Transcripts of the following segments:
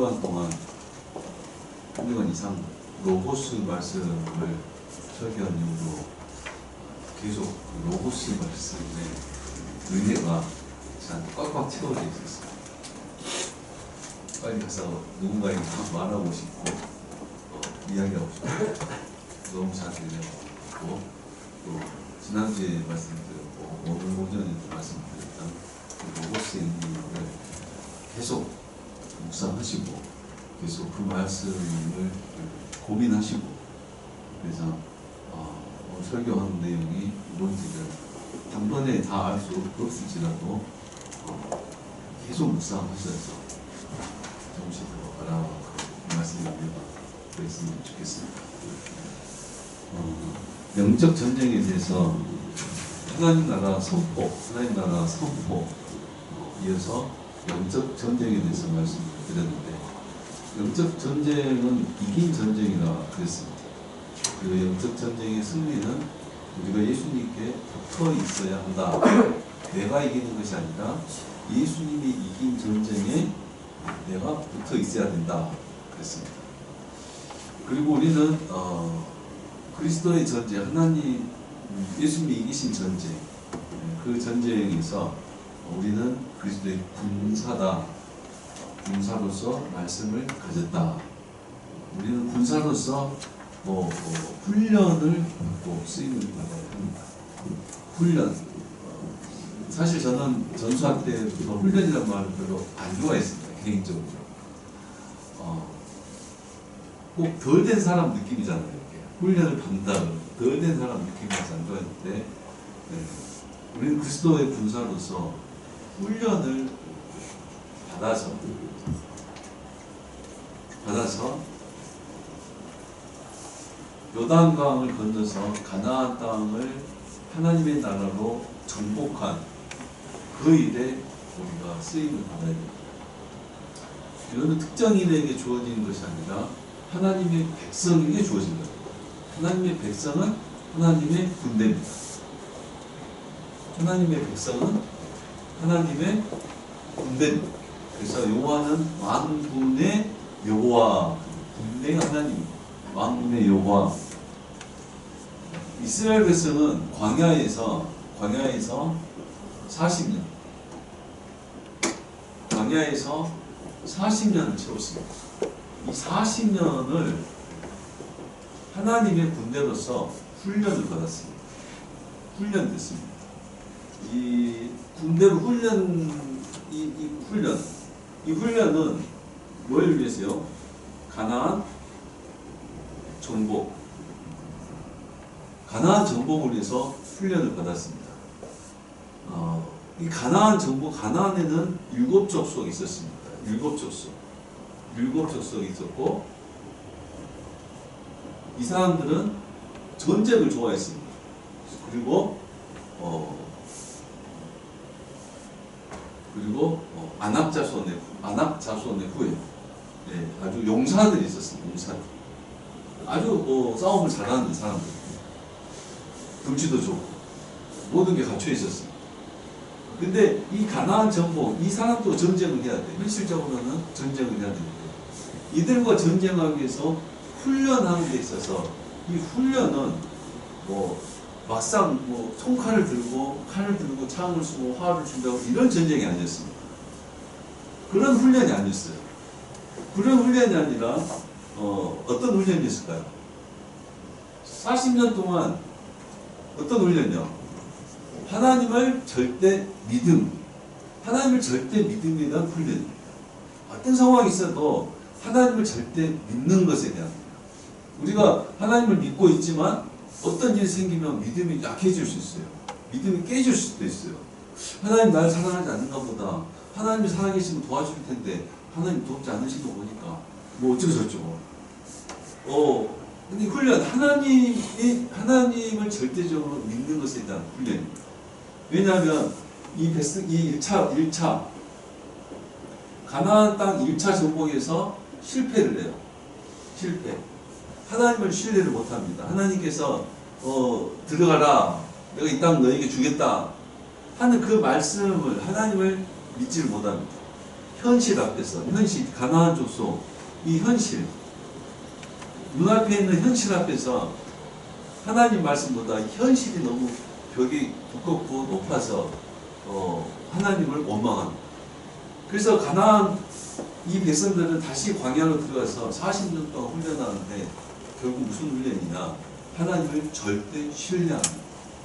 주간 동안 1년 이상 로고스 말씀을 설교한 이후로 계속 로고스 말씀의 은혜가 저한테 꽉꽉 채워져 있었어요. 빨리 가서 누군가에게 말하고 싶고 이야기하고 싶고 너무 잘 들려고 또 지난주에 말씀드렸고 오늘 오전에 말씀드렸던 로고스의 의미를 계속 묵상하시고 계속 그 말씀을 고민하시고 그래서 오늘 설교하는 내용이 뭔지를 단번에 다 알 수 없을지라도 계속 묵상하셔서 조금씩 더 알아가고 말씀을 그랬으면 좋겠습니다. 영적 전쟁에 대해서 하나님 나라 선포, 하나님 나라 선포 이어서 영적 전쟁에 대해서 말씀을 드렸는데 영적 전쟁은 이긴 전쟁이라 그랬습니다. 그 영적 전쟁의 승리는 우리가 예수님께 붙어 있어야 한다. 내가 이기는 것이 아니라 예수님이 이긴 전쟁에 내가 붙어 있어야 된다. 그랬습니다. 그리고 우리는 그리스도의 전쟁, 하나님 예수님이 이기신 전쟁, 그 전쟁에서 우리는 그리스도의 군사다. 군사로서 말씀을 가졌다. 우리는 군사로서 훈련을 받고 쓰임을 받아야 합니다. 훈련. 사실 저는 전수할 때부터 훈련이라는 말을 별로 안 좋아했습니다. 개인적으로. 꼭 덜 된 사람 느낌이잖아요. 이렇게. 훈련을 받는다. 덜 된 사람 느낌이라서 안 좋아했는데 우리는 그리스도의 군사로서 훈련을 받아서 요단강을 건너서 가나안 땅을 하나님의 나라로 정복한 그 일에 우리가 쓰임을 받아야 됩니다. 이거는 특정인에게 주어진 것이 아니라 하나님의 백성에게 주어진 겁니다. 하나님의 백성은 하나님의 군대입니다. 하나님의 백성은 하나님의 군대입니다. 그래서 여호와는 만군의 여호와, 군대의 하나님, 만군의 여호와. 이스라엘 백성은 광야에서 40년, 광야에서 40년을 채웠습니다. 이 40년을 하나님의 군대로서 훈련을 받았습니다. 훈련됐습니다. 이 군대로 이 훈련은 뭘 위해서요? 가나안 정복. 가나안 정복을 위해서 훈련을 받았습니다. 이 가나안 정복, 가나안에는 7족속이 있었습니다. 7족속이 있었고, 이 사람들은 전쟁을 좋아했습니다. 그리고 안악자손의 후예, 아주 용사들이 있었습니다. 용사들. 아주 싸움을 잘하는 사람들. 덩치도 좋고 모든 게 갖춰 있었습니다. 근데 이 가나안 정복, 이 사람도 전쟁을 해야 돼. 현실적으로는 전쟁을 해야 되는데 이들과 전쟁하기 위해서 훈련하는 데 있어서 이 훈련은 막상 총칼을 들고 칼을 들고 창을 쏘고 화를 준다고 이런 전쟁이 아니었습니다. 그런 훈련이 아니었어요. 그런 훈련이 아니라 어떤 훈련이었을까요? 40년 동안 어떤 훈련이요? 하나님을 절대 믿음에 대한 훈련입니다. 어떤 상황이 있어도 하나님을 절대 믿는 것에 대한, 우리가 하나님을 믿고 있지만 어떤 일이 생기면 믿음이 약해질 수 있어요. 믿음이 깨질 수도 있어요. 하나님 나를 사랑하지 않는가 보다. 하나님이 살아계시면 도와줄 텐데 하나님 돕지 않으신 거 보니까 어쩌고저쩌고. 근데 훈련, 하나님을 절대적으로 믿는 것에 대한 훈련입니다. 왜냐하면 이 1차 가나안 땅 1차 정복에서 실패를 해요. 하나님을 신뢰를 못합니다. 하나님께서 들어가라, 내가 이 땅 너에게 주겠다 하는 그 말씀을, 하나님을 믿지를 못합니다. 현실 앞에서, 현실, 가나안 족속, 이 현실, 눈앞에 있는 현실 앞에서 하나님 말씀보다 현실이 너무 벽이 두껍고 높아서 하나님을 원망합니다. 그래서 가나안 이 백성들은 다시 광야로 들어가서 40년 동안 훈련하는데 결국 무슨 훈련이냐? 하나님을 절대 신뢰합니다.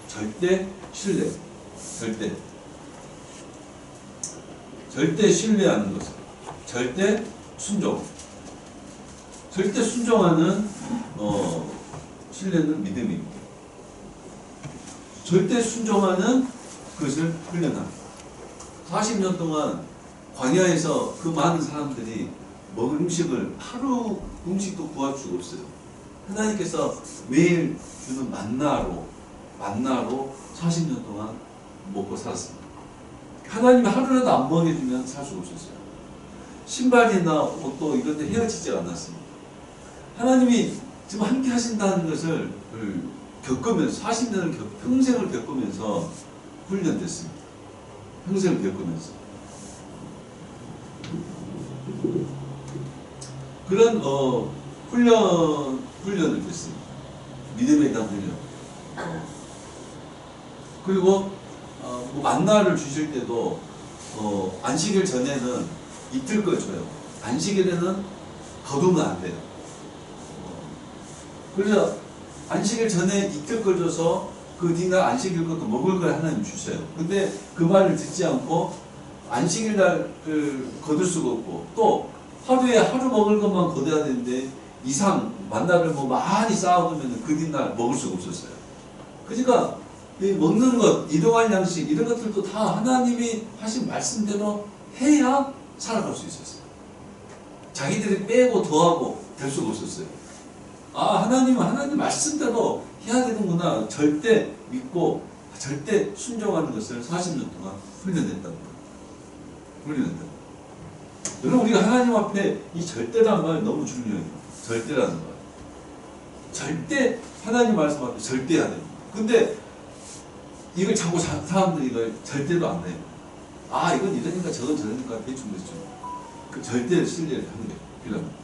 절대 신뢰. 절대 신뢰하는 것은 절대 순종. 절대 순종하는 신뢰는 믿음입니다. 절대 순종하는 것을 훈련합니다. 40년 동안 광야에서 그 많은 사람들이 먹을 음식을 하루 음식도 구할 수가 없어요. 하나님께서 매일 주는 만나로 40년 동안 먹고 살았습니다. 하나님이 하루라도 안 먹여주면 살 수가 없었어요. 신발이나 옷도 이런 데 헤어지지 않았습니다. 하나님이 지금 함께 하신다는 것을 겪으면서 40년을 평생을 겪으면서 훈련됐습니다. 평생을 겪으면서 그런 훈련을 했습니다. 믿음에 대한 훈련. 그리고 뭐 만나를 주실 때도 안식일 전에는 이틀 걸 줘요. 안식일에는 거두면 안 돼요. 그래서 안식일 전에 이틀 걸 줘서 그 뒤날 안식일 것도 먹을 걸 하나님 주세요. 근데 그 말을 듣지 않고 안식일 날을 거둘 수가 없고 또 하루에 하루 먹을 것만 거둬야 되는데 이상 만나를 뭐 많이 쌓아두면 그 뒤날 먹을 수가 없었어요. 그러니까 이 먹는 것, 일용할 양식 이런 것들도 다 하나님이 하신 말씀대로 해야 살아갈 수 있었어요. 자기들이 빼고 더하고 될 수가 없었어요. 아, 하나님은 하나님 말씀대로 해야 되는구나. 절대 믿고 절대 순종하는 것을 40년 동안 훈련했다는 거예요. 훈련했다는 거예요. 여러분, 우리가 하나님 앞에 이 절대라는 말 너무 중요해요. 절대라는 말. 절대 하나님 말씀 앞에 절대 해야 돼요. 근데 이걸 자꾸 사람들이 이걸 절대로 안 해요. 아, 이건 이러니까 저건 저러니까 대충. 그 절대를 신뢰를 하는 거예요. 필요합니다.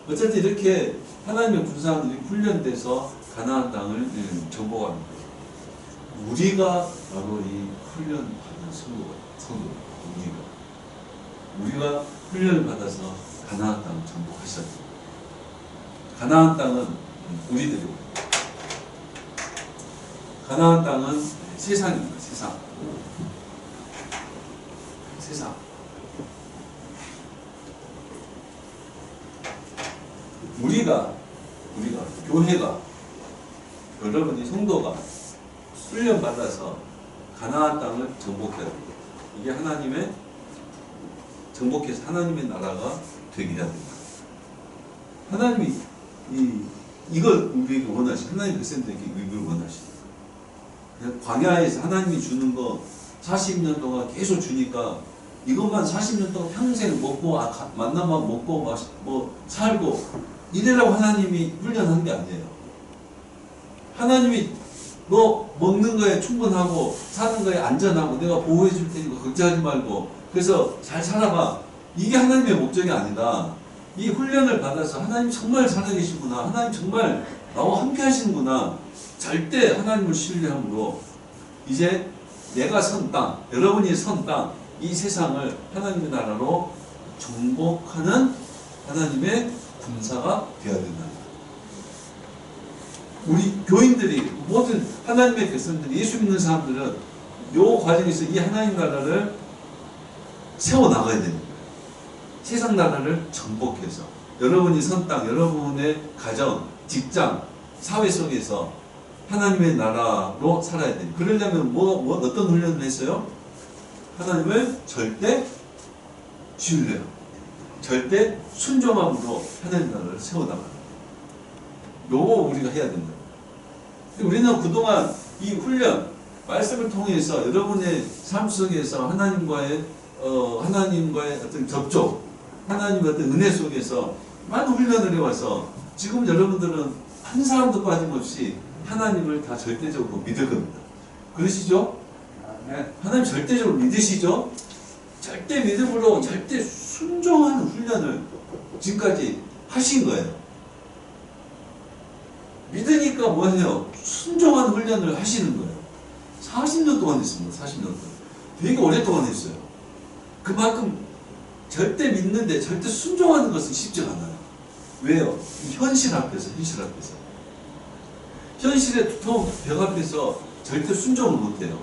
어쨌든 이렇게 하나님의 군사들이 훈련돼서 가나안 땅을 정복하는 거예요. 우리가 바로 이 훈련받은 성도입니다. 우리가 훈련을 받아서 가나안 땅을 정복하셔야 돼요. 가나안 땅은 우리들이고 가나안 땅은 세상입니다. 세상. 우리가 교회가 여러분이 성도가 훈련 받아서 가나안 땅을 정복해야 됩니다. 이게 하나님의 정복해서 하나님의 나라가 되게 해야 됩니다. 하나님이 이걸 우리에게 원하시. 하나님 백성들에게 이걸 원하시. 광야에서 하나님이 주는 거 40년 동안 계속 주니까 이것만 40년 동안 평생 먹고 만나만 먹고 뭐 살고 이래라고 하나님이 훈련한 게 아니에요. 하나님이 너 먹는 거에 충분하고 사는 거에 안전하고 내가 보호해 줄 테니까 걱정하지 말고 그래서 잘 살아봐. 이게 하나님의 목적이 아니다. 이 훈련을 받아서 하나님 정말 살아계시구나. 하나님 정말 나와 함께 하시는구나. 절대 하나님을 신뢰함으로 이제 내가 선 땅, 여러분이 선 땅, 이 세상을 하나님의 나라로 정복하는 하나님의 군사가 되어야 된다. 우리 교인들이 모든 하나님의 백성들이 예수 믿는 사람들은 이 과정에서 이 하나님 나라를 세워나가야 되는 거예요. 세상 나라를 정복해서 여러분이 선 땅, 여러분의 가정, 직장, 사회 속에서 하나님의 나라로 살아야 돼요. 그러려면 어떤 훈련을 했어요? 하나님을 절대 신뢰, 절대 순종함으로 하나님 나라를 세워나가는 요거 우리가 해야 된다. 우리는 그동안 이 훈련, 말씀을 통해서 여러분의 삶 속에서 하나님과의 어떤 접촉, 하나님의 어떤 은혜 속에서 많은 훈련을 해와서 지금 여러분들은 한 사람도 빠짐없이 하나님을 다 절대적으로 믿을 겁니다. 그러시죠? 하나님 절대적으로 믿으시죠? 절대 믿음으로 절대 순종하는 훈련을 지금까지 하신 거예요. 믿으니까 뭐예요? 순종하는 훈련을 하시는 거예요. 40년 동안 했습니다. 40년 동안. 되게 오랫동안 했어요. 그만큼 절대 믿는데 절대 순종하는 것은 쉽지가 않아요. 왜요? 현실 앞에서, 현실 앞에서. 현실의 두터운 벽 앞에서 절대 순종을 못해요.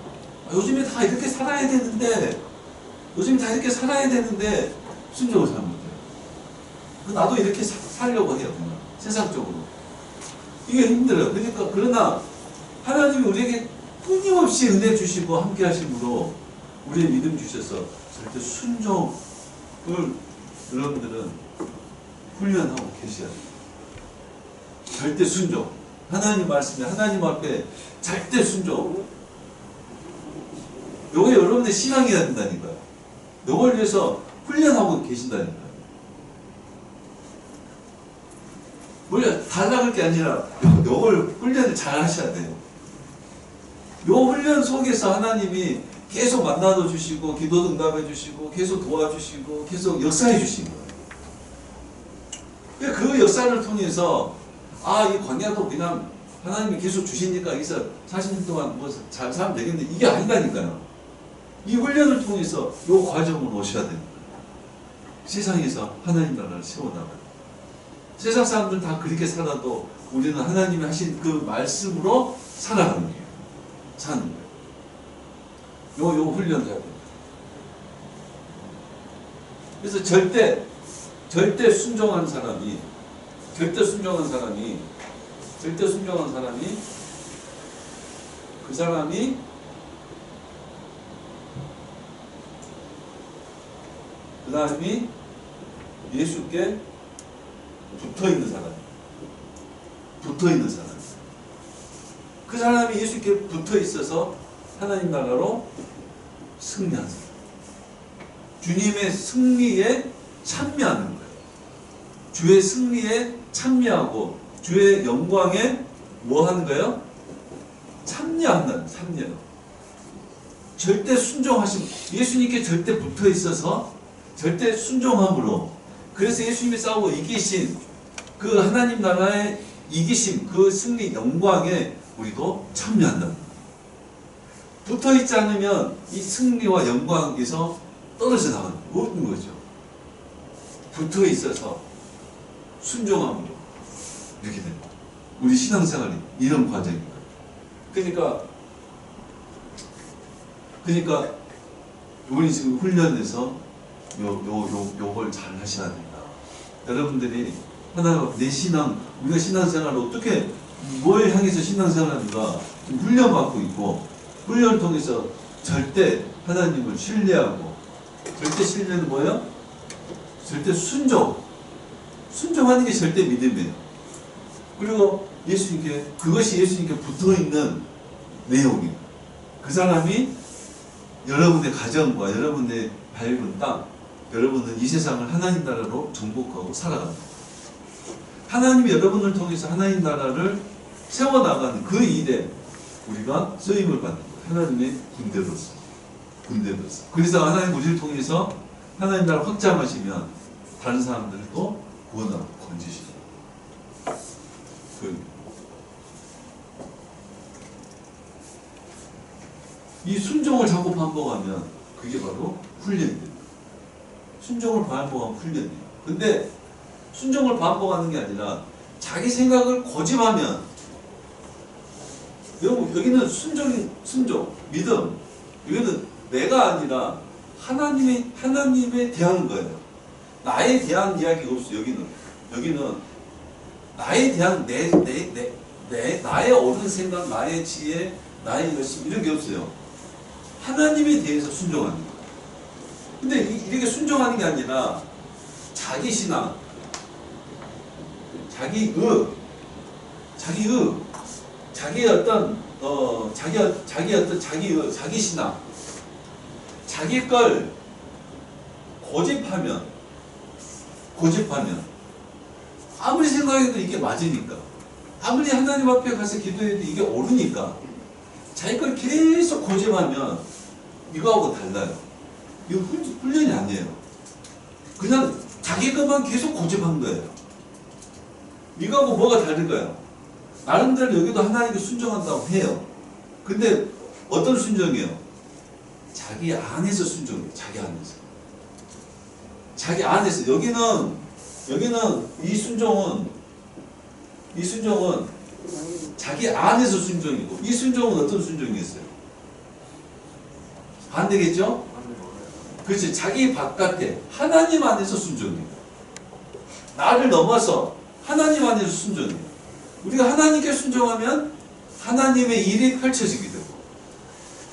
요즘에 다 이렇게 살아야 되는데, 요즘에 다 이렇게 살아야 되는데, 순종을 잘 못해요. 나도 이렇게 살려고 해요. 그냥. 세상적으로. 이게 힘들어요. 그러니까, 그러나, 하나님이 우리에게 끊임없이 은혜 주시고 함께 하심으로 우리의 믿음 주셔서 절대 순종을 여러분들은 훈련하고 계셔야 돼요. 절대 순종. 하나님 말씀에, 하나님 앞에 절대 순종. 요게 여러분의 신앙이어야 된다니까요. 요걸 위해서 훈련하고 계신다니까요. 물론 달라갈 게 아니라 요걸 훈련을 잘 하셔야 돼요. 요 훈련 속에서 하나님이 계속 만나도 주시고 기도 응답해 주시고 계속 도와주시고 계속 역사해 주신 거예요. 그 역사를 통해서 이 광야도 그냥 하나님이 계속 주시니까 여기서 40년 동안 뭐 잘 살면 되겠는데 이게 아니다니까요. 이 훈련을 통해서 요 과정으로 오셔야 됩니다. 세상에서 하나님 나라를 세워나가요. 세상 사람들은 다 그렇게 살아도 우리는 하나님이 하신 그 말씀으로 살아가는 거예요. 사는 거예요. 요 훈련을 해야 됩니다. 그래서 절대 순종한 사람이 그 사람이 예수께 붙어있는 사람. 그 사람이 예수께 붙어있어서 하나님 나라로 승리한 사람. 주님의 승리에 참여하는 거예요. 주의 승리에 참여하고 주의 영광에 뭐 하는 거예요? 참여한다는 참여. 절대 순종하심. 예수님께 절대 붙어있어서 절대 순종함으로 그래서 예수님이 싸우고 이기신 그 하나님 나라의 이기심, 그 승리 영광에 우리도 참여한다. 붙어있지 않으면 이 승리와 영광에서 떨어져 나가는 모든 거죠. 붙어있어서 순종함으로 이렇게 됩니다. 우리 신앙생활이 이런 과정입니다. 그러니까 우리 지금 훈련해서 요걸 잘 하셔야 된다. 여러분들이 하나가 내 신앙, 우리가 신앙생활을 어떻게 뭘 향해서 신앙생활인가 훈련받고 있고 훈련을 통해서 절대 하나님을 신뢰하고 절대 신뢰는 뭐예요? 절대 순종하는 게 절대 믿음이에요. 그리고 그것이 예수님께 붙어있는 내용이에요. 그 사람이 여러분의 가정과 여러분의 밟은 땅, 여러분은 이 세상을 하나님 나라로 정복하고 살아갑니다. 하나님이 여러분을 통해서 하나님 나라를 세워나가는 그 일에 우리가 쓰임을 받는 거예요. 하나님의 군대로서. 그래서 하나님 우리를 통해서 하나님 나라를 확장하시면 다른 사람들도 구원하고 건지시죠. 이 순종을 자꾸 반복하면 그게 바로 훈련이 됩니다. 순종을 반복하면 훈련이에요. 근데 순종을 반복하는 게 아니라 자기 생각을 고집하면 여기는 순종, 믿음. 여기는 내가 아니라 하나님에 대한 거예요. 나에 대한 이야기가 없어요. 여기는 나에 대한 나의 옳은 생각, 나의 지혜, 나의 열심 이런 게 없어요. 하나님에 대해서 순종하는 거예요. 근데 이렇게 순종하는 게 아니라 자기 신앙, 자기의 자기 신앙, 자기 걸 고집하면 아무리 생각해도 이게 맞으니까, 아무리 하나님 앞에 가서 기도해도 이게 옳으니까 자기 걸 계속 고집하면 이거하고 달라요. 이거 훈련이 아니에요. 그냥 자기 것만 계속 고집한 거예요. 이거하고 뭐가 다를까요? 나름대로 여기도 하나님께 순종한다고 해요. 근데 어떤 순종이에요? 자기 안에서 순종이에요. 자기 안에서. 자기 안에서. 여기는 이 순종은 자기 안에서 순종이고, 이 순종은 어떤 순종이었어요? 반대겠죠? 그렇지. 자기 바깥에 하나님 안에서 순종이에요. 나를 넘어서 하나님 안에서 순종이에요. 우리가 하나님께 순종하면 하나님의 일이 펼쳐지게 되고,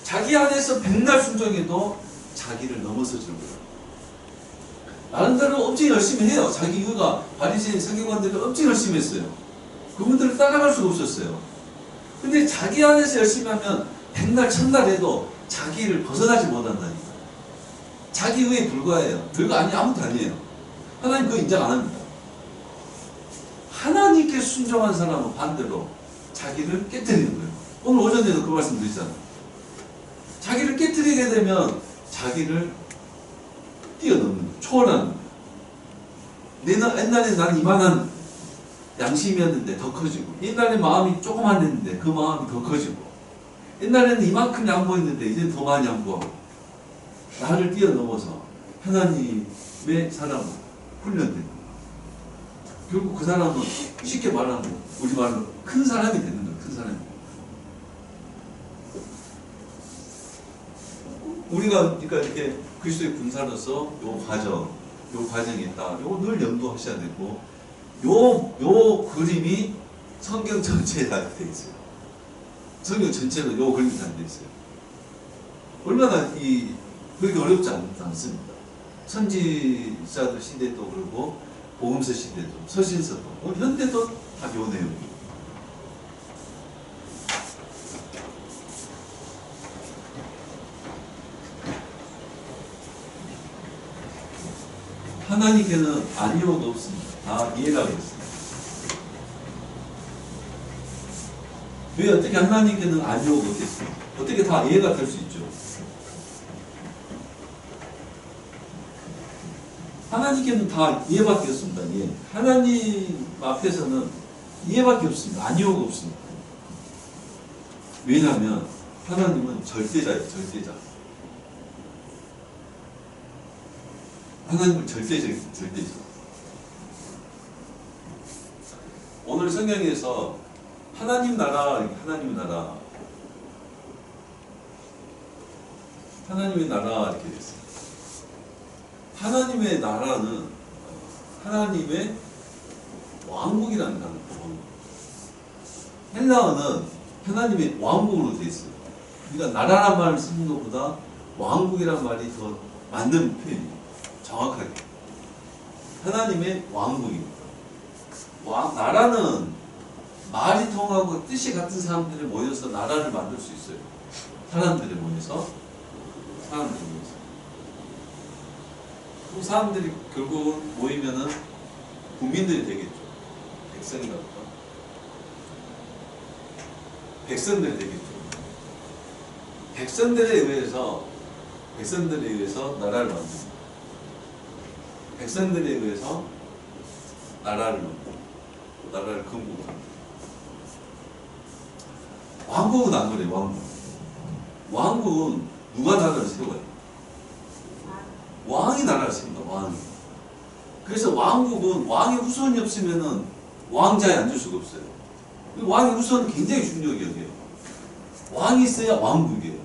자기 안에서 백날 순종해도 자기를 넘어서지는 거예요. 나름대로 엄청 열심히 해요. 자기 이유가 바리새인 서기관들이 엄청 열심히 했어요. 그분들을 따라갈 수가 없었어요. 근데 자기 안에서 열심히 하면 백날 천날 해도 자기를 벗어나지 못한다니까. 자기 의에 불과해요. 별거 아무것도 아니에요. 하나님 그거 인정 안 합니다. 하나님께 순종한 사람은 반대로 자기를 깨뜨리는 거예요. 오늘 오전에도 그 말씀 드렸잖아요. 자기를 깨뜨리게 되면 자기를 뛰어넘는 거예요. 초월하는 거예요. 옛날에 나는 이만한 양심이었는데 더 커지고, 옛날에 마음이 조그만 했는데 그 마음이 더 커지고, 옛날에는 이만큼 양보했는데 이제 더 많이 양보하고, 나를 뛰어넘어서 하나님의 사람은 훈련된 거예요. 결국 그 사람은 쉽게 말하면 우리 말로 큰 사람이 되는 거예요. 큰 사람이. 우리가 그러니까 이렇게 그리스도의 군사로서 요 과정이 있다. 요거 늘 염두하셔야 되고, 요 그림이 성경 전체에 다 되어 있어요. 성경 전체로 요 그림이 다 되어 있어요. 얼마나 그렇게 어렵지 않습니다. 선지자들 시대도 그렇고, 복음서 시대도, 서신서도, 현대도 다 요 내용이에요. 하나님께는 아니오도 없습니다. 다 이해가 되겠습니다. 왜 어떻게 하나님께는 아니오가 없겠습니까? 어떻게 다 이해가 될 수 있죠? 하나님께는 다 이해밖에 없습니다. 예. 하나님 앞에서는 이해밖에 없습니다. 아니오가 없습니다. 왜냐하면 하나님은 절대자예요. 절대자. 하나님은 절대자. 오늘 성경에서 하나님 나라 이렇게 됐어요. 하나님의 나라는 하나님의 왕국이라는 단어예요. 헬라어는 하나님의 왕국으로 되어 있어요. 그러니까 나라란 말을 쓰는 것보다 왕국이란 말이 더 맞는 표현이에요. 정확하게. 하나님의 왕국입니다. 나라는 말이 통하고 뜻이 같은 사람들이 모여서 나라를 만들 수 있어요. 사람들이 모여서. 그 사람들이 결국은 모이면은 국민들이 되겠죠. 백성이라 볼까? 백성들이 되겠죠. 백성들에 의해서 나라를 만듭니다. 백성들에 의해서 나라를 건국합니다. 왕국은 안 그래요. 왕국은 누가 나라를 세워요? 왕이 나라를 세웁니다. 왕이. 그래서 왕국은 왕의 후손이 없으면은 왕자에 앉을 수가 없어요. 왕의 후손은 굉장히 중요하게 여겨요. 왕이 있어야 왕국이에요.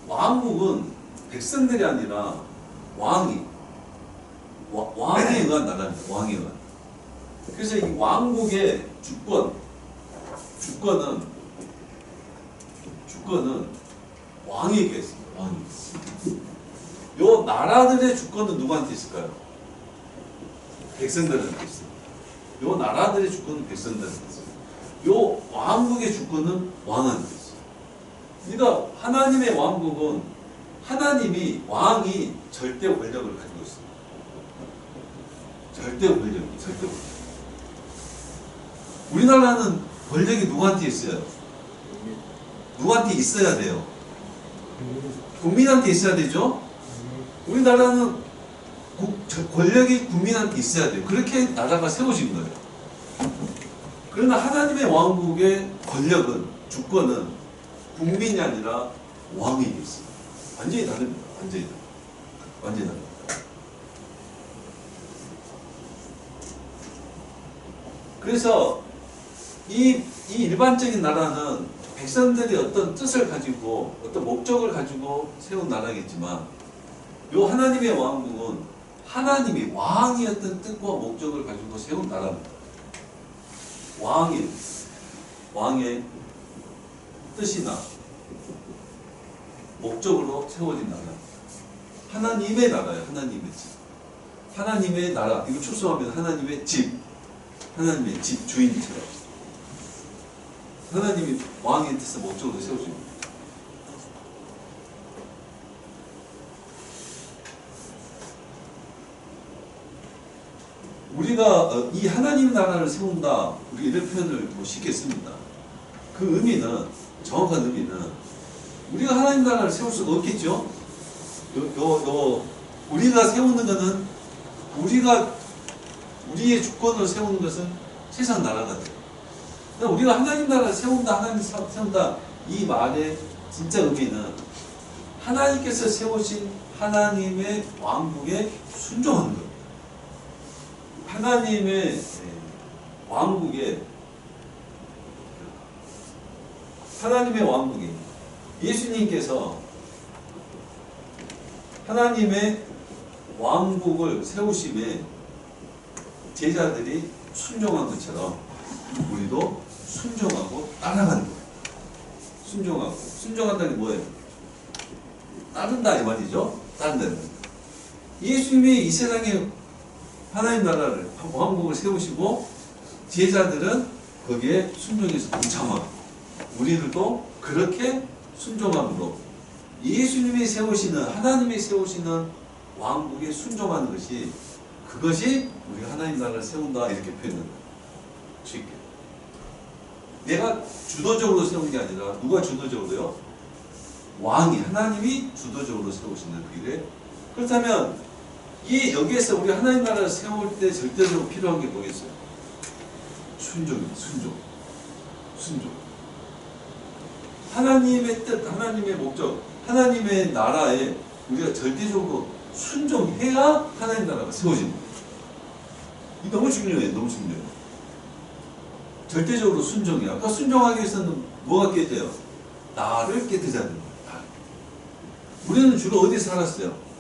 왕국은 백성들이 아니라 왕에 의한 나라입니다. 왕에 의한. 그래서 이 왕국의 주권은 왕에게 있습니다. 왕이. 요 나라들의 주권은 누구한테 있을까요? 백성들한테 있어요. 요 나라들의 주권은 백성들한테 있어요. 요 왕국의 주권은 왕한테 있어요. 그러니까 하나님의 왕국은 왕이 절대 권력을 가지고 있습니다. 절대 권력. 우리나라는 권력이 누구한테 있어요? 누구한테 있어야 돼요? 국민한테 있어야 되죠? 우리나라는 권력이 국민한테 있어야 돼요. 그렇게 나라가 세워진 거예요. 그러나 하나님의 왕국의 권력은, 주권은 국민이 아니라 왕에게 있어요. 완전히 다릅니다. 완전히 다릅니다. 완전히 다릅니다. 그래서 이 일반적인 나라는 백성들이 어떤 뜻을 가지고 어떤 목적을 가지고 세운 나라겠지만, 요 하나님의 왕국은 하나님이 왕이 어떤 뜻과 목적을 가지고 세운 나라입니다. 왕의 뜻이나 목적으로 세워진 나라입니다. 하나님의 나라예요. 하나님의 집. 하나님의 나라. 이거 축소하면 하나님의 집. 하나님의 집 주인처럼. 하나님이 왕의 뜻과 목적으로 세워줍니다. 우리가 이 하나님 나라를 세운다, 우리 이런 표현을 쉽게 씁니다. 그 의미는, 정확한 의미는, 우리가 하나님 나라를 세울 수가 없겠죠? 우리가 세우는 것은, 우리의 주권을 세우는 것은 세상 나라가 돼요. 그러니까 우리가 하나님 나라를 세운다, 하나님 세운다, 이 말의 진짜 의미는 하나님께서 세우신 하나님의 왕국에 순종하는 거예요. 하나님의 왕국에 예수님께서 하나님의 왕국을 세우심에 제자들이 순종한 것처럼 우리도 순종하고 따라가는 거예요. 순종한다는 게 뭐예요? 따른다 이 말이죠. 따른다는 거예요. 예수님이 이 세상에 하나님 나라를, 왕국을 세우시고 제자들은 거기에 순종해서 동참하고, 우리들도 그렇게 순종함으로 예수님이 세우시는, 하나님이 세우시는 왕국에 순종하는 것이, 그것이 우리가 하나님 나라를 세운다, 이렇게 표현합니다. 쉽게. 내가 주도적으로 세우는 게 아니라 누가 주도적으로요? 왕이, 하나님이 주도적으로 세우시는 그 일에. 그렇다면 여기에서 우리 하나님 나라를 세울 때 절대적으로 필요한 게 뭐겠어요? 순종입니다. 순종. 하나님의 뜻, 하나님의 목적, 하나님의 나라에 우리가 절대적으로 순종해야 하나님 나라가 세워집니다. 이게 너무 중요해요. 너무 중요해요. 절대적으로 순종이야. 그러니까 순종하기 위해서는 뭐가 깨져요? 나를 깨뜨려야 됩니다. 우리는 주로 어디 살았어요?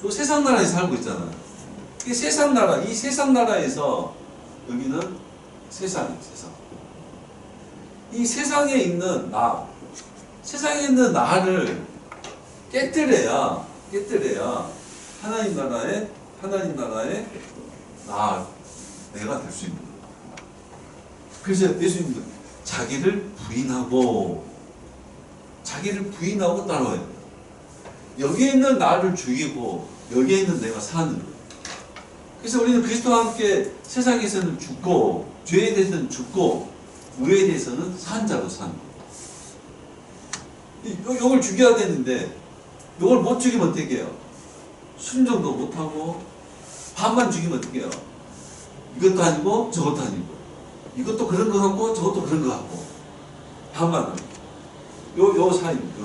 또 세상 나라에 살고 있잖아. 이 세상 나라에서 여기는 세상이에요. 세상. 이 세상에 있는 세상에 있는 나를 깨뜨려야 하나님 나라의 내가 될 수 있는 거예요. 그래서 예수님도 자기를 부인하고 따라와야 돼요. 여기에 있는 나를 죽이고 여기에 있는 내가 사는 거예요. 그래서 우리는 그리스도와 함께 세상에서는 죽고, 죄에 대해서는 죽고, 의에 대해서는 산 자로 사는 거예요. 이걸 죽여야 되는데 이걸 못 죽이면 어떻게 해요? 순종도 못하고 반만 죽이면 어떻게 해요? 이것도 아니고 저것도 아니고, 이것도 그런 거 같고 저것도 그런 거 같고, 반만 하고 요 사이입니다.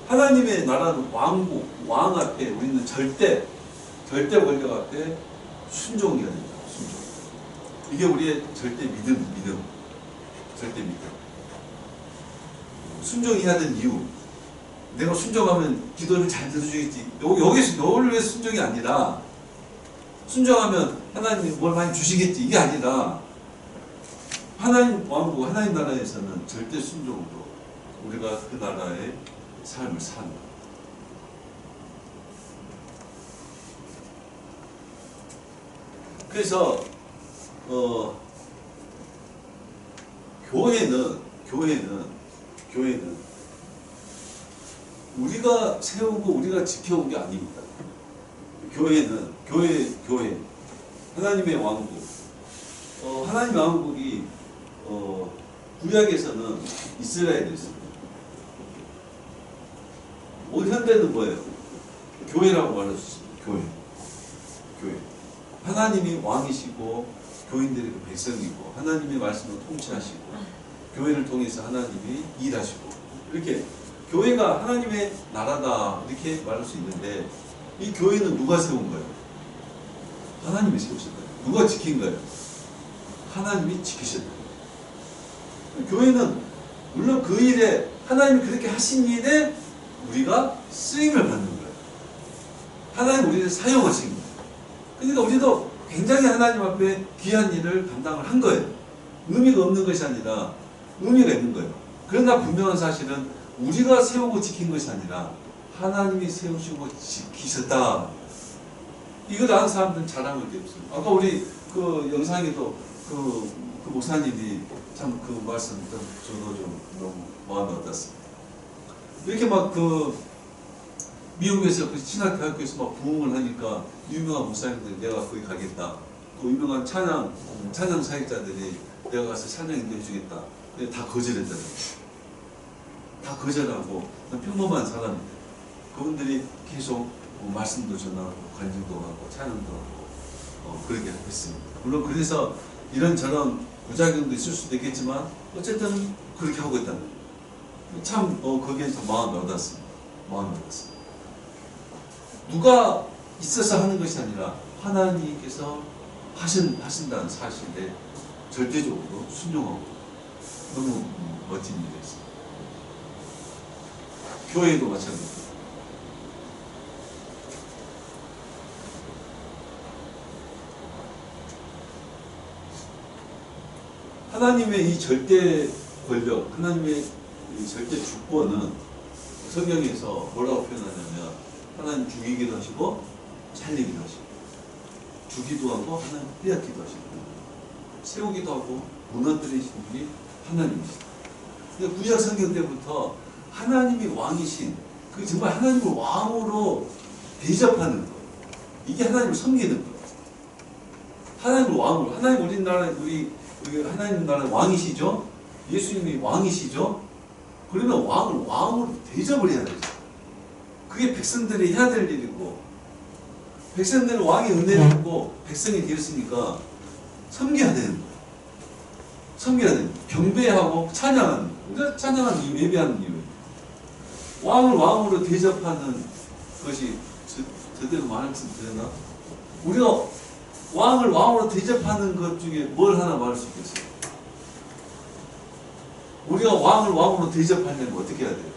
하나님의 나라는 왕국, 왕 앞에 우리는 절대 권력 앞에 순종이 아닙니다. 순종. 이게 우리의 절대 믿음. 절대 믿음. 순종해야 되는 이유. 내가 순종하면 기도를 잘 들어주겠지. 여기를 위해 순종이 아니라, 순종하면 하나님이 뭘 많이 주시겠지. 이게 아니라, 하나님 왕국, 하나님 나라에서는 절대 순종으로 우리가 그 나라의 삶을 사는 거예요. 그래서 교회는 우리가 세우고 우리가 지켜온 게 아닙니다. 교회 하나님의 왕국, 하나님의 왕국이 구약에서는 이스라엘이었습니다. 오늘 현대는 뭐예요? 교회라고 말할 수 있습니다. 교회. 교회. 하나님이 왕이시고 교인들이 그 백성이고 하나님의 말씀을 통치하시고 교회를 통해서 하나님이 일하시고 이렇게 교회가 하나님의 나라다 이렇게 말할 수 있는데 이 교회는 누가 세운 거예요? 하나님이 세우신 거예요. 누가 지킨 거예요? 하나님이 지키셨다. 교회는 물론 그 일에 하나님이 그렇게 하신 일에 우리가 쓰임을 받는 거예요. 하나님 우리를 사용하신 거예요. 그러니까 우리도 굉장히 하나님 앞에 귀한 일을 감당을 한 거예요. 의미가 없는 것이 아니라 의미가 있는 거예요. 그러나 분명한 사실은 우리가 세우고 지킨 것이 아니라 하나님이 세우시고 지키셨다. 이걸 아는 사람들은 자랑할 게 없어요. 아까 우리 그 영상에도 그 목사님이 참 그 말씀 저도 좀 너무 마음에 와닿았습니다. 이렇게 막 그 미국에서 그 신학대학교에서 막 부흥을 하니까 유명한 목사님들이 내가 거기 가겠다. 그 유명한 찬양 사역자들이 내가 가서 찬양 인도해 주겠다. 근데 다 거절했잖아요. 다 거절하고 평범한 사람인데 그분들이 계속 말씀도 전하고 간증도 하고 찬양도 하고 그렇게 했습니다. 물론 그래서 이런저런 부작용도 있을 수도 있겠지만 어쨌든 그렇게 하고 있다는 거예요. 참 거기에 좀 마음이 와닿습니다. 마음이 와닿습니다. 누가 있어서 하는 것이 아니라 하나님께서 하신다는 사실에 절대적으로 순종하고 너무 멋진 일이었습니다. 교회도 마찬가지입니다. 하나님의 이 절대 권력, 하나님의 이 절대 주권은 성경에서 뭐라고 표현하냐면 하나님 죽이기도 하시고 살리기도 하시고 주기도 하고 하나님 빼앗기도 하시고 세우기도 하고 무너뜨리신 분이 하나님이시다. 그러니까 구약 성경 때부터 하나님이 왕이신 그 정말 하나님을 왕으로 대접하는 것, 이게 하나님을 섬기는 것. 하나님을 왕으로, 하나님 우리나라 우리 하나님 나라의 왕이시죠? 예수님이 왕이시죠? 그러면 왕을 왕으로 대접을 해야 되죠. 그게 백성들이 해야 될 일이고, 백성들은 왕의 은혜를 받고 백성이 되었으니까 섬겨야 되는 거예요. 섬겨야 되는 거예요. 경배하고 찬양하는 거예요. 그러니까 찬양하는 이유, 예배하는 이유. 왕을 왕으로 대접하는 것이 제대로 말씀드렸나? 우리가 왕을 왕으로 대접하는 것 중에 뭘 하나 말할 수 있겠어요? 우리가 왕을 왕으로 대접하려면 어떻게 해야 돼요?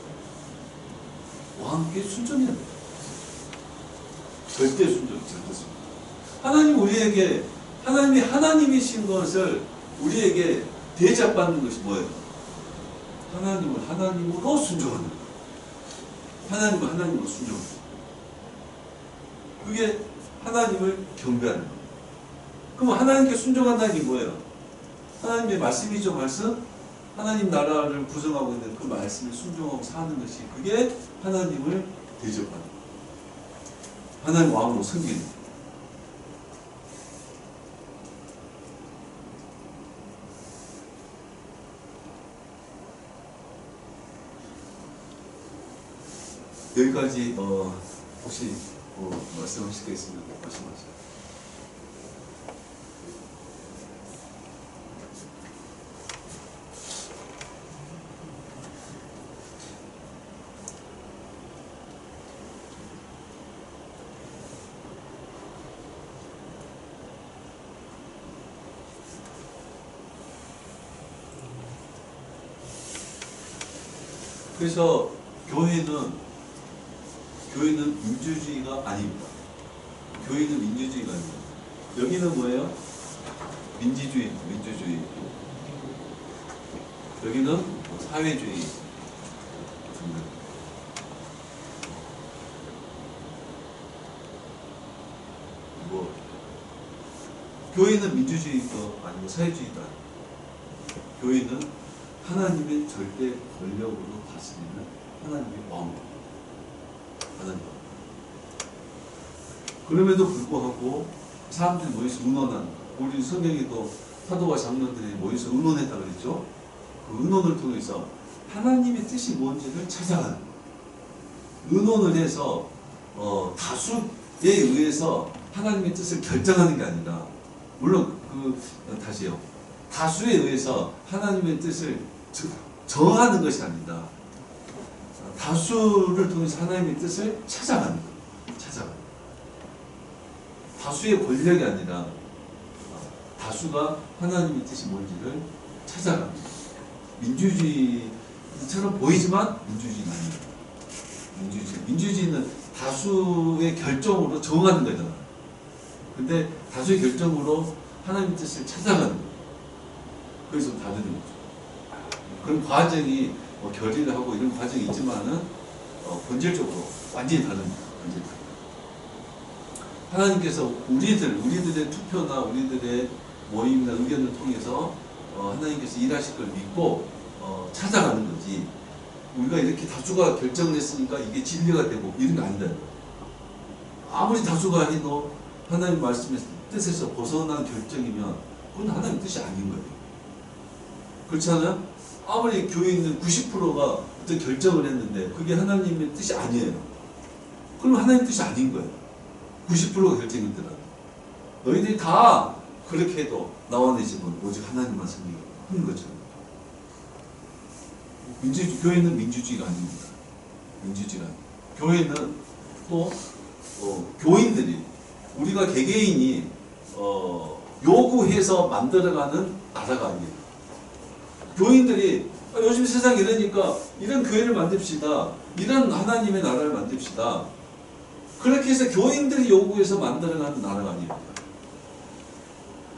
왕께 순종해야 돼요. 절대 순종, 절대 순종. 하나님 우리에게, 하나님이 하나님이신 것을 우리에게 대접받는 것이 뭐예요? 하나님을 하나님으로 순종하는 거예요. 하나님을 하나님으로 순종하는 거예요. 그게 하나님을 경배하는 거예요. 그럼 하나님께 순종한다는 게 뭐예요? 하나님의 말씀이죠, 말씀? 하나님 나라를 구성하고 있는 그 말씀에 순종하고 사는 것이 그게 하나님을 대접하는 거예요. 하나님 왕으로 섬기는 거예요. 여기까지 혹시 말씀하실 게 있으면 말씀하세요. 그래서 교회는 민주주의가 아닙니다. 교회는 민주주의가 아닙니다. 여기는 뭐예요? 민주주의. 여기는 사회주의. 교회는 민주주의도 아니고 사회주의도 아니고 교회는 하나님의 절대 권력으로 다스리는 하나님의 왕국. 그럼에도 불구하고 사람들이 모여서 의논하는, 우리 성경에도 사도와 장로들이 모여서 의논했다 그랬죠. 그 의논을 통해서 하나님의 뜻이 뭔지를 찾아가는, 의논을 해서 다수에 의해서 하나님의 뜻을 결정하는 게 아니라, 물론 다시요. 다수에 의해서 하나님의 뜻을 정하는 것이 아니다. 다수를 통해서 하나님의 뜻을 찾아가는 거예요. 찾아가는 거예요. 다수의 권력이 아니라 다수가 하나님의 뜻이 뭔지를 찾아가는 거예요. 민주주의처럼 보이지만 민주주의는 아닙니다. 민주주의는 다수의 결정으로 정하는 거잖아요. 근데 다수의 결정으로 하나님의 뜻을 찾아가는 거예요. 그래서 다르는 거죠. 그런 과정이 결의를 하고 이런 과정이 있지만은 본질적으로 완전히 다릅니다. 완전히 다릅니다. 하나님께서 우리들의 투표나 우리들의 모임이나 의견을 통해서 하나님께서 일하실 걸 믿고 찾아가는 거지, 우리가 이렇게 다수가 결정을 했으니까 이게 진리가 되고 이런 게 아니다. 아무리 다수가 해도 하나님 말씀의 뜻에서 벗어난 결정이면 그건 하나님 뜻이 아닌 거예요. 그렇잖아요? 아무리 교회에 있는 90%가 어떤 결정을 했는데 그게 하나님의 뜻이 아니에요. 그러면 하나님 뜻이 아닌 거예요. 90%가 결정했더라도. 너희들이 다 그렇게 해도 나와 내 집은 오직 하나님만 섬기는 거죠. 교회는 민주주의가 아닙니다. 민주주의가 아닙니다. 교회는 또 교인들이, 우리가 개개인이 요구해서 만들어가는 나라가 아니에요. 교인들이 요즘 세상 이러니까 이런 교회를 만듭시다, 이런 하나님의 나라를 만듭시다, 그렇게 해서 교인들이 요구해서 만들어가는 나라가 아닙니다.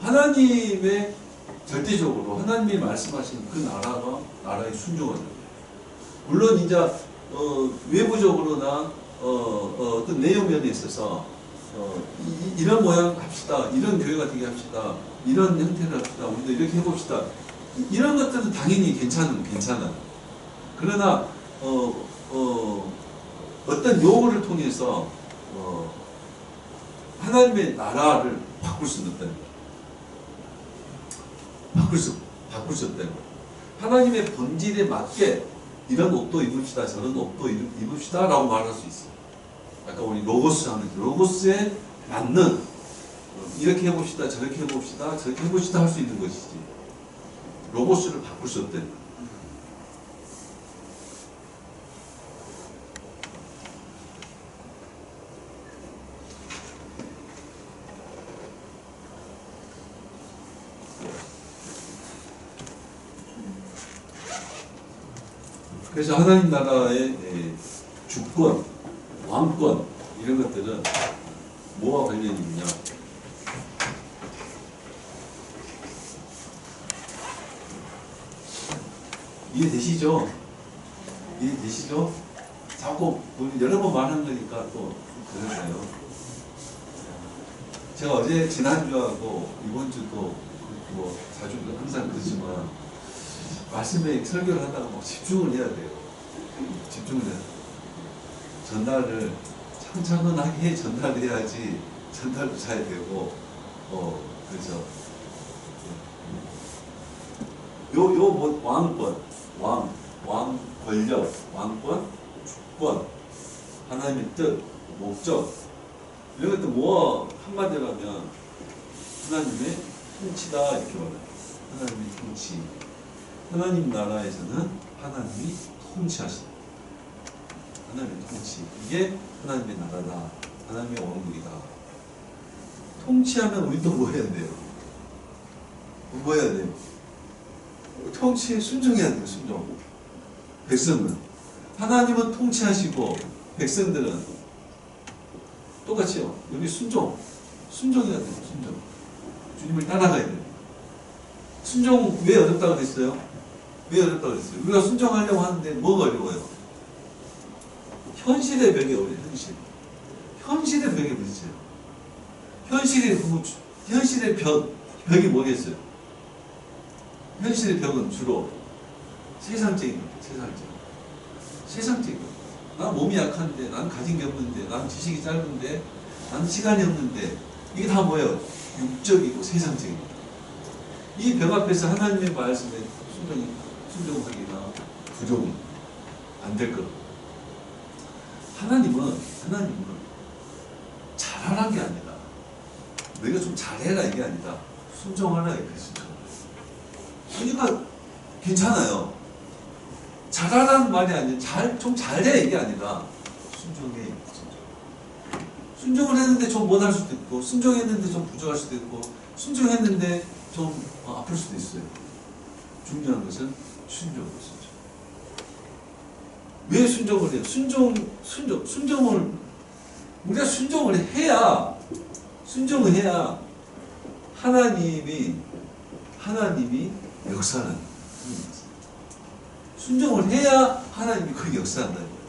하나님의 절대적으로 하나님이 말씀하신 그 나라에 순종하는 거예요. 물론 이제 외부적으로나 어떤 내용면에 있어서 이런 모양 합시다, 이런 교회가 되게 합시다, 이런 형태를 합시다, 우리도 이렇게 해봅시다, 이런 것들은 당연히 괜찮아요. 그러나 어떤 요구를 통해서 하나님의 나라를 바꿀 수 없다는 거예요. 바꿀 수 없다는 거예요. 하나님의 본질에 맞게 이런 옷도 입읍시다, 저런 옷도 입읍시다 라고 말할 수 있어요. 아까 우리 로고스 하는 로고스에 맞는, 이렇게 해봅시다, 저렇게 해봅시다, 저렇게 해봅시다 할 수 있는 것이지, 로고스를 바꿀 수 없다는 거예요. 그래서 하나님 나라의 주권, 왕권 이런 것들은 뭐와 관련이 있냐? 이해되시죠? 이해되시죠? 자꾸 여러 번 말한 거니까 또 그러네요. 제가 어제 지난주하고 이번 주도 뭐 자주 항상 그러지만 말씀에 설교를 하다가 막 집중을 해야 돼요. 집중을 해야 돼요. 전달을 차근차근하게 전달해야지 전달도 잘 되고, 그렇죠. 뭐 왕권, 왕 권력, 왕권, 주권, 하나님의 뜻, 목적, 이런 것들 뭐 한마디로 하면 하나님의 통치다 이렇게 말해요. 하나님의 통치. 하나님 나라에서는 하나님이 통치하신다. 하나님의 통치. 이게 하나님의 나라다. 하나님의 왕국이다. 통치하면 우리도 뭐 해야 돼요? 뭐 해야 돼요? 통치에 순종해야 돼요. 순종. 백성은. 하나님은 통치하시고 백성들은 똑같이요. 여기 순종해야 돼요. 순종. 주님을 따라가야 돼요. 순종 왜 어렵다고 했어요? 왜 어렵다고 했어요? 우리가 순종하려고 하는데 뭐가 어려워요? 현실의 벽이 어려워요. 현실의 벽에 부딪혀요. 현실의 벽이 뭐겠어요? 현실의 벽은 주로 세상적인 거예요. 세상적인 거예요. 난 몸이 약한데, 난 가진 게 없는데, 난 지식이 짧은데, 난 시간이 없는데, 이게 다 뭐예요? 육적이고 세상적인 거예요. 이 벽 앞에서 하나님의 말씀에 순종하기가 부족은 안 될 것. 하나님은 잘하란 게 아니라 너희가 좀 잘해라 이게 아니라 순종하라 이게 순종. 그러니까 괜찮아요. 잘하라는 말이 아니라 좀 잘해 이게 아니라 순종해. 순종을 했는데 좀 못할 수도 있고, 순종했는데 좀 부족할 수도 있고, 순종했는데 좀 아플 수도 있어요. 중요한 것은 순종을 순종. 왜 순종을 해요? 순종을 우리가 순종을 해야 하나님이 역사하는. 순종을 해야 하나님이 거기 역사한다는 거예요.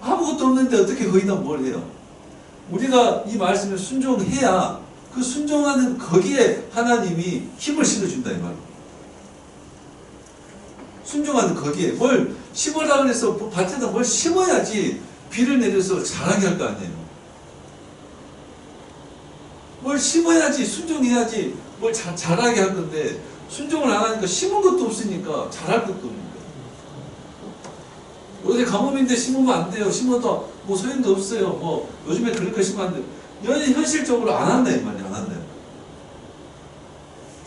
아무것도 없는데 어떻게 거기다 뭘 해요? 우리가 이 말씀에 순종해야 그 순종하는 거기에 하나님이 힘을 실어준다 이 말이에요. 순종하는 거기에 뭘 심으라 그래서 밭에다 뭘 심어야지 비를 내려서 자라게 할 거 아니에요. 뭘 심어야지 순종해야지 뭘 자라게 할 건데 순종을 안 하니까 심은 것도 없으니까 자랄 것도 없는 거예요. 어디 가뭄인데 심으면 안 돼요. 심어도 뭐 소용도 없어요. 뭐 요즘에 그렇게 심으면 안 돼요. 현실적으로 안 한다 이 말이에요. 안 한다.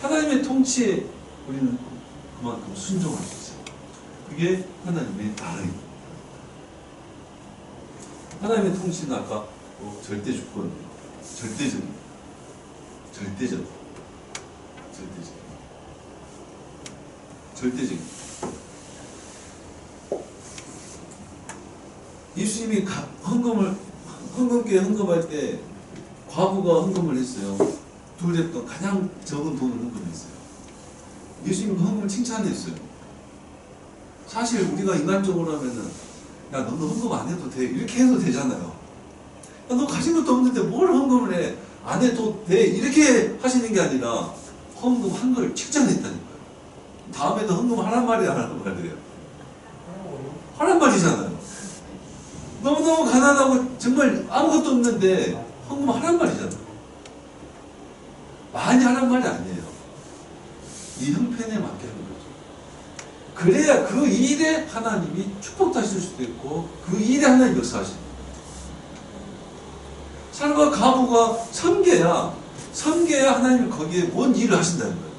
하나님의 통치에 우리는 그만큼 순종할 수 있어요. 그게 하나님의 나라입니다. 하나님의 통치는 아까 절대 주권, 절대적. 예수님이 헌금교회 헌금할 때 과부가 헌금을 했어요. 둘째 돈 가장 적은 돈을 헌금했어요. 예수님이 헌금을 칭찬했어요. 사실 우리가 인간적으로 하면은 야 너는 헌금 안 해도 돼 이렇게 해도 되잖아요. 야, 너 가진 것도 없는데 뭘 헌금을 해? 안 해도 돼 이렇게 하시는 게 아니라 헌금한 걸 칭찬했다니까요. 다음에도 헌금 하란 말이 안 하는 말이에요. 하란 말이잖아요. 너무너무 가난하고 정말 아무것도 없는데 헌금 하란 말이잖아요. 많이 하란 말이 아니에요. 이 형편에 맞게 하는 거죠. 그래야 그 일에 하나님이 축복도 하실 수도 있고 그 일에 하나님 역사하시는 거예요. 살과 가부가 섬겨야 하나님이 거기에 뭔 일을 하신다는 거예요.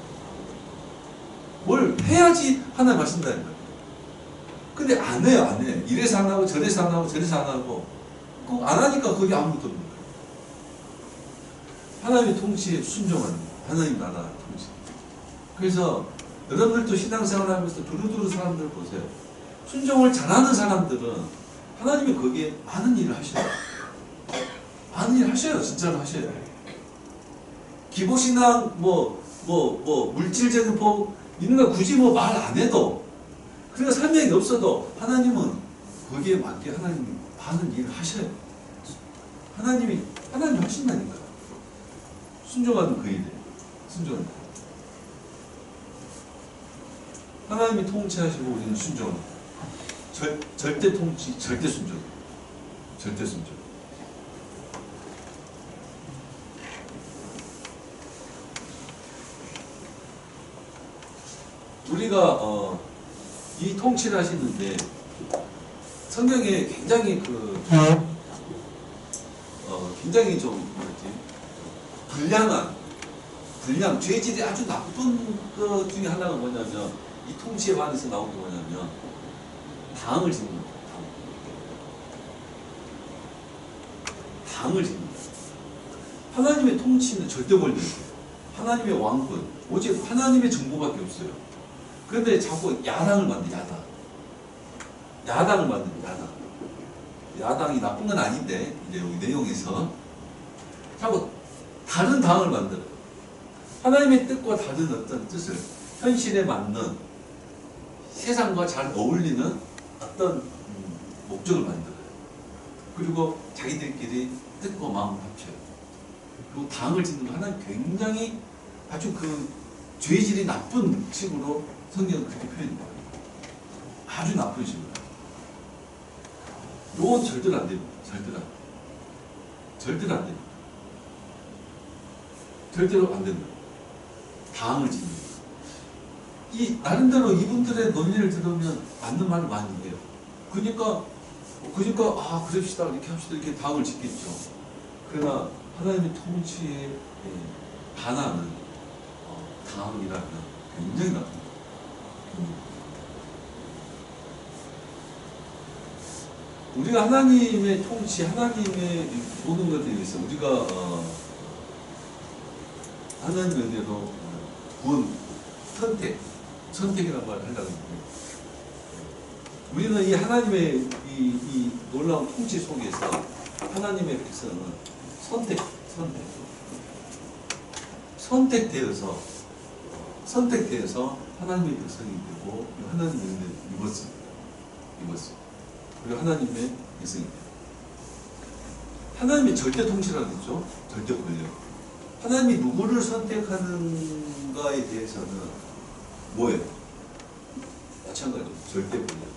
뭘 해야지 하나님 하신다는 거예요. 근데 안 해요, 안 해. 이래서 안 하고 저래서 안 하고 저래서 안 하고 꼭 안 하니까 거기 아무것도 없는 거예요. 하나님의 통치에 순종하는 거예요. 하나님 나라 통치. 그래서 여러분들도 신앙생활하면서 두루두루 사람들 보세요. 순종을 잘하는 사람들은 하나님이 거기에 많은 일을 하셔요. 많은 일을 하셔요. 진짜로 하셔요. 기복신앙 물질적인 복 이런 거 굳이 말 안 해도 그러니까 설명이 없어도 하나님은 거기에 맞게 하나님이 많은 일을 하셔요. 하나님이 하신다니까요. 순종하는 그 일에 순종하는 거. 하나님이 통치하시고 우리는 순종합니다. 절대 통치, 절대 순종. 절대 순종. 우리가 이 통치를 하시는데 성경에 굉장히 굉장히 좀 불량 죄질이 아주 나쁜 것 중에 하나가 뭐냐면 이 통치에 관해서 나온 게 뭐냐면 당을 짓는 거예요. 당을 짓는 거예요. 하나님의 통치는 절대 권력이에요. 하나님의 왕권, 오직 하나님의 정보밖에 없어요. 그런데 자꾸 야당을 만들어요. 야당을 만듭니다. 야당이 나쁜 건 아닌데 이제 여기 내용에서 자꾸 다른 당을 만들어요. 하나님의 뜻과 다른 어떤 뜻을 현실에 맞는 세상과 잘 어울리는 어떤 목적을 만들어요. 그리고 자기들끼리 뜻과 마음을 합쳐요. 그리고 당을 짓는 거 하나님 굉장히 아주 죄질이 나쁜 식으로 성경은 그렇게 표현해요. 아주 나쁜 식으로. 요건 절대로 안 됩니다. 절대로 안 됩니다. 절대로 안 된다. 당을 짓는 거. 이 나름대로 이분들의 논리를 들으면 맞는 말을 많이 해요. 그러니까 그럽시다 이렇게 합시다 이렇게 당을 짓겠죠. 그러나 하나님의 통치에 반하는 당이라면 굉장히 나쁩니다. 우리가 하나님의 통치, 하나님의 모든 것들에 대해서 우리가 하나님의 은혜로 구원, 선택이라는 말을 하려고 합니다. 우리는 이 하나님의 이 놀라운 통치 속에서 하나님의 백성은 선택되어서 하나님의 백성이 되고 하나님의 은혜를 입었습니다. 그리고 하나님의 백성이 됩니다. 하나님의 절대 통치라는 거죠. 절대 권력. 하나님이 누구를 선택하는가에 대해서는 뭐예요? 마찬가지로 절대 권력.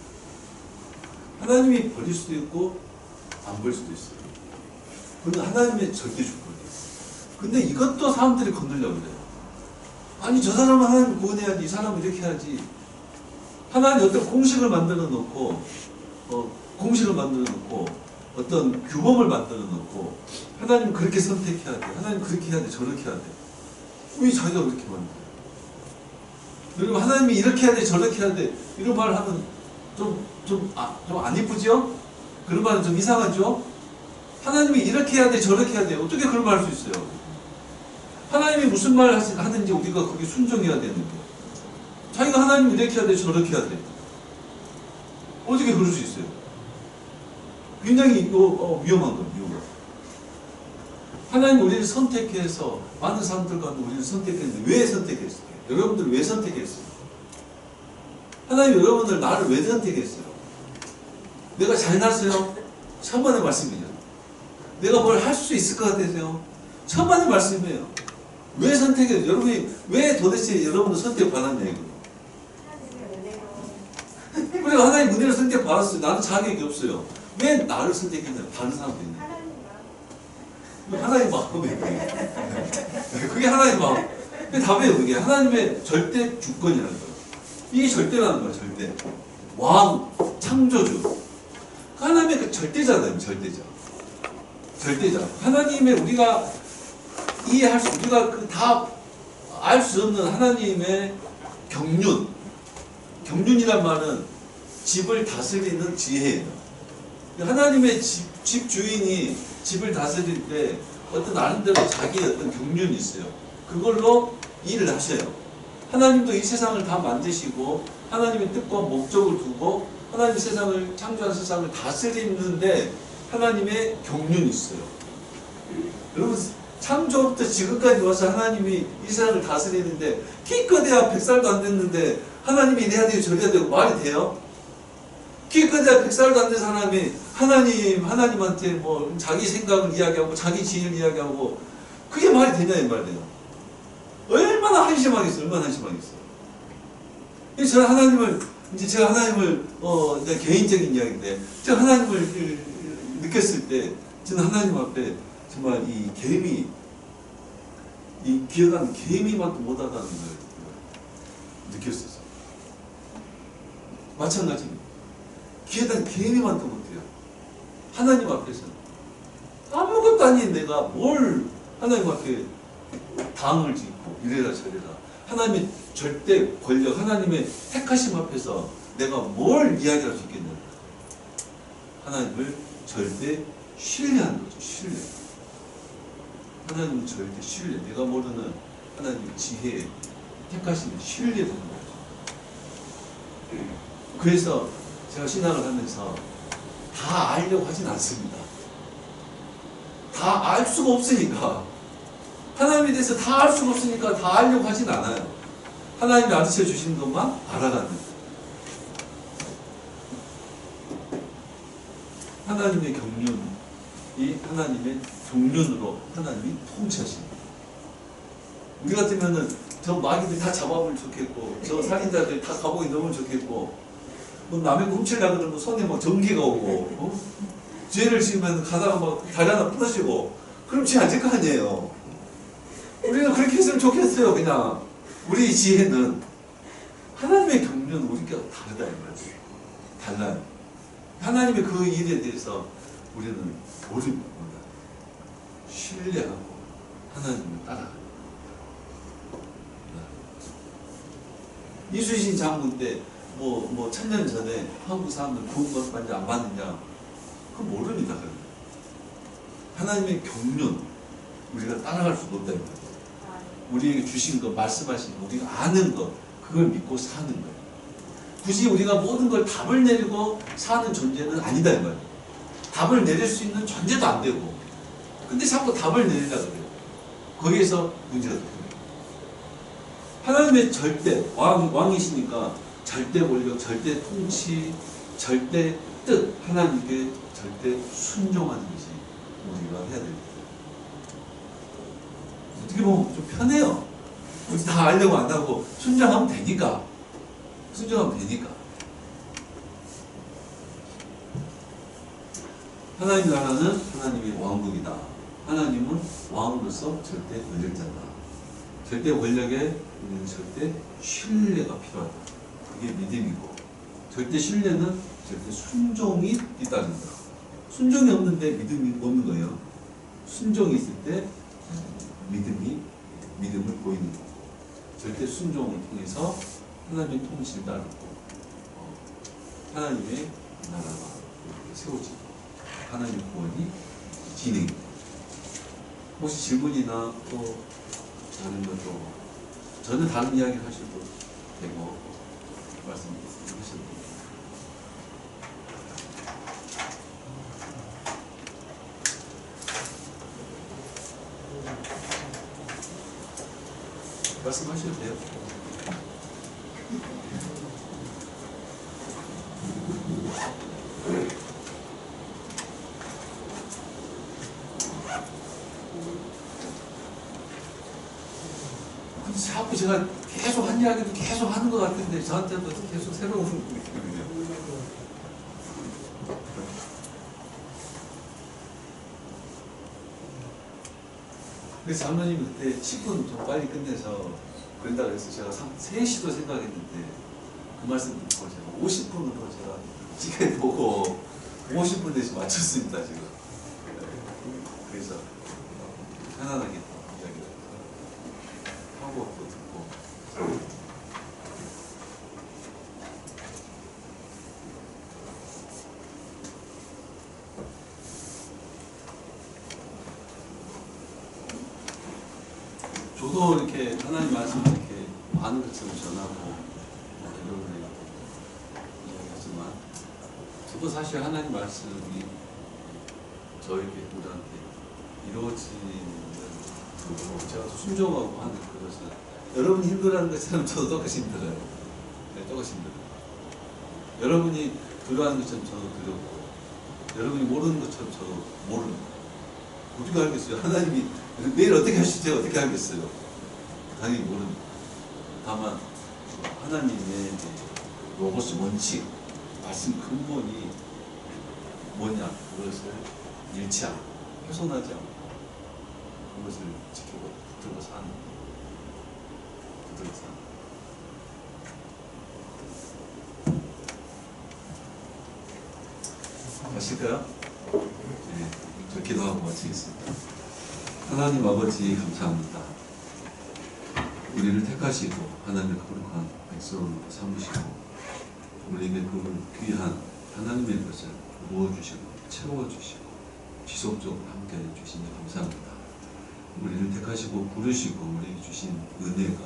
하나님이 버릴 수도 있고 안 버릴 수도 있어요. 그건 하나님의 절대 주권이에요. 근데 이것도 사람들이 건들려고 그래요. 아니 저 사람은 하나님 구원해야지, 이 사람은 이렇게 해야지. 하나님 어떤 공식을 만들어 놓고 어떤 규범을 만들어 놓고 하나님은 그렇게 선택해야 돼, 하나님 그렇게 해야 돼, 저렇게 해야 돼. 왜 자기가 그렇게 만들어요? 그리고 하나님이 이렇게 해야 돼, 저렇게 해야 돼, 이런 말을 하면 좀 안 이쁘죠? 그런 말은 좀 이상하죠? 하나님이 이렇게 해야 돼, 저렇게 해야 돼. 어떻게 그런 말 할 수 있어요? 하나님이 무슨 말을 하든지 우리가 거기에 순종해야 되는 거예요. 자기가 하나님이 이렇게 해야 돼, 저렇게 해야 돼. 어떻게 그럴 수 있어요? 굉장히 위험한 거예요, 위험한. 하나님이 우리를 선택해서 많은 사람들 가운데 우리를 선택했는데 왜 선택했어요? 여러분들 왜 선택했어요? 하나님 여러분들 나를 왜 선택했어요? 내가 잘났어요? 천만의 말씀이죠. 내가 뭘 할 수 있을 것 같으세요? 천만의 말씀이에요. 왜 선택해요? 여러분이 왜 도대체 여러분을 선택받았냐 이거. 그래 하나님 은혜를 선택받았어요. 나는 자격이 없어요. 왜 나를 선택했냐? 다른 사람도 있네. 하나님 마음이에요. 그게 하나님 마음. 그게 답이에요. 그게 하나님의 절대 주권이라는 거예요. 이게 절대라는 거예요. 절대. 왕, 창조주. 하나님의 그 절대자다. 절대자. 하나님의 우리가 이해할 수, 우리가 그 다 알 수 없는 하나님의 경륜. 경륜이란 말은 집을 다스리는 지혜예요. 하나님의 집 주인이 집을 다스릴 때 어떤 나름대로 자기의 어떤 경륜이 있어요. 그걸로 일을 하셔요. 하나님도 이 세상을 다 만드시고 하나님의 뜻과 목적을 두고 하나님 세상을 창조한 세상을 다스리는데 하나님의 경륜이 있어요. 여러분 창조부터 지금까지 와서 하나님이 이 세상을 다스리는데 기껏해야 100살도 안 됐는데 하나님이 이래야 되고 저래야 되고 말이 돼요? 기껏해야 100살도 안 된 사람이 하나님한테 뭐 자기 생각을 이야기하고 자기 지혜를 이야기하고 그게 말이 되냐 이 말이에요. 얼마나 한심하겠어요. 저는 하나님을 이제 제가 하나님을 개인적인 이야기인데 제가 하나님을 느꼈을 때 저는 하나님 앞에 정말 이 기억하는 개미만도 못하다는 걸 느꼈었어요. 마찬가지입니다. 기억하는 개미만도 못해요. 하나님 앞에서 아무것도 아닌 내가 뭘 하나님 앞에 당을 짓고 이래라 저래라 하나님의 절대 권력, 하나님의 택하심 앞에서 내가 뭘 이야기할 수 있겠냐. 하나님을 절대 신뢰하는 거죠. 신뢰. 하나님은 절대 신뢰. 내가 모르는 하나님의 지혜에 택하심에 신뢰되는 거죠. 그래서 제가 신앙을 하면서 다 알려고 하진 않습니다. 다 알 수가 없으니까. 하나님에 대해서 다 알 수가 없으니까 다 알려고 하진 않아요. 하나님이 가르쳐 주시는 것만 알아가는 거예요. 하나님의 경륜이 하나님의 경륜으로 하나님이 통치하십니다. 우리 같으면은 저 마귀들 다 잡아보면 좋겠고 저 살인자들 다 감옥에 넣으면 좋겠고 뭐 남의 거 훔치려고 그러면 손에 막 전기가 오고 죄를 지으면 가다가 막 다리 하나 부러지고 그럼 죄 안 질 거 아니에요. 우리는 그렇게 했으면 좋겠어요. 그냥 우리 지혜는 하나님의 경륜은 우리가 다르다 이 말이에요. 달라요. 하나님의 그 일에 대해서 우리는 모릅니다. 신뢰하고 하나님을 따라가는 이순신 장군 때 뭐 1000년 전에 한국 사람들 좋은 것 받는지 안 받느냐 그거 모릅니다. 하나님의 경륜 우리가 따라갈 수가 없다는 거예요. 우리에게 주신 것, 말씀하신 것, 우리가 아는 것 그걸 믿고 사는 거예요. 굳이 우리가 모든 걸 답을 내리고 사는 존재는 아니다 이 말이에요. 답을 내릴 수 있는 존재도 안 되고 근데 자꾸 답을 내리려고 그래요. 거기에서 문제가 돼요. 하나님의 절대 왕이시니까 절대 권력, 절대 통치, 절대 뜻 하나님께 절대 순종하는 것이 우리가 해야 됩니다. 어떻게 보면 좀 편해요. 굳이 다 알려고 안 하고 순종하면 되니까. 순종하면 되니까. 하나님 나라는 하나님의 왕국이다. 하나님은 왕으로서 절대 권력자다. 절대 권력에 우리는 절대 신뢰가 필요하다. 그게 믿음이고 절대 신뢰는 절대 순종이 있다는 거다. 순종이 없는데 믿음이 없는 거예요. 순종이 있을 때 믿음을 보이는 거고 절대 순종을 통해서 하나님의 통치를 따르고 하나님의 나라가 세워지고 하나님의 구원이 진행됩니다. 혹시 질문이나 또 다른 것도 저는 다른 이야기 하셔도 되고 말씀하셔도 됩니다. 말씀하셔도 돼요. 자꾸 제가 계속 한 이야기도 계속 하는 것 같은데 저한테도 계속 새로운 느낌이에요. 그래서 장로님 그때 10분 좀 빨리 끝내서 그런다고 해서 제가 3시도 생각했는데 그 말씀 듣고 제가 50분으로 제가 시계 보고 50분 대신 맞췄습니다 지금. 그래서 편안하게 이야기를 하고 또 듣고 저도 이렇게 하나님 말씀을 이렇게 아는 것처럼 전하고 여러분에게 이야기하지만 저도 사실 하나님 말씀이 저에게 우리한테 이루어지는 제가 순종하고 하는 그것은 여러분이 힘들어하는 것처럼 저도 똑같이 힘들어요. 네, 똑같이 힘들어요. 여러분이 두려워하는 것처럼 저도 두렵고 여러분이 모르는 것처럼 저도 모르는 거예요. 우리가 알겠어요. 하나님이 내일 어떻게 하실지 어떻게 알겠어요. 당연히 모릅니다. 다만 하나님의 로고스 원칙, 말씀 근본이 뭐냐 그것을 잃지 않고 훼손하지 않고 그것을 지키고 붙들고 사는 붙들고 사는 마실까요? 네, 저 기도하고 마치겠습니다. 하나님 아버지 감사합니다. 우리를 택하시고 하나님의 거룩한 백성으로 삼으시고 우리에게 그 귀한 하나님의 것을 부어주시고 채워주시고 지속적으로 함께해 주시니 감사합니다. 우리를 택하시고 부르시고 우리에게 주신 은혜가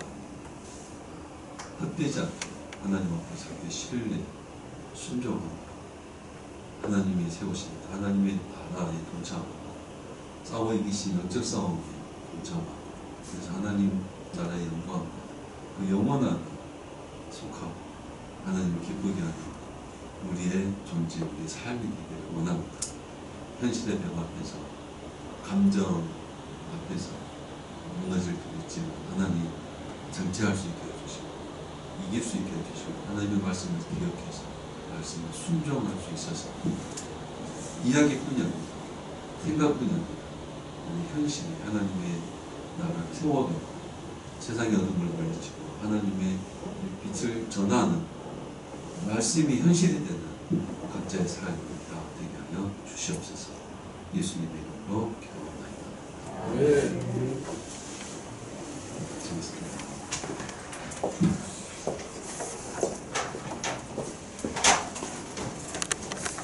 헛되지 않게 하나님 앞에서 신뢰, 순종하고 하나님이 세우신 하나님의 나라에 동참하고 싸워 이기신 영적 싸움에 동참하고 그래서 하나님 나라의 영광과 그 영원한 속하고 하나님을 기쁘게 하는 우리의 존재, 우리의 삶이 되기를 원합니다. 현실의 벽 앞에서 감정 앞에서 무너질 수 있지만 하나님 정체할 수 있게 해주시고 이길 수 있게 해주시고 하나님의 말씀을 기억해서 말씀을 순종할 수 있어서 이야기뿐이 아니라 생각뿐이 아니라 우리 현실이 하나님의 나라를 세워가고 세상의 어둠을 멀리시고 하나님의 빛을 전하는 말씀이 현실이 되는 각자의 삶이 다 되게 하여 주시옵소서. 예수님의 이름으로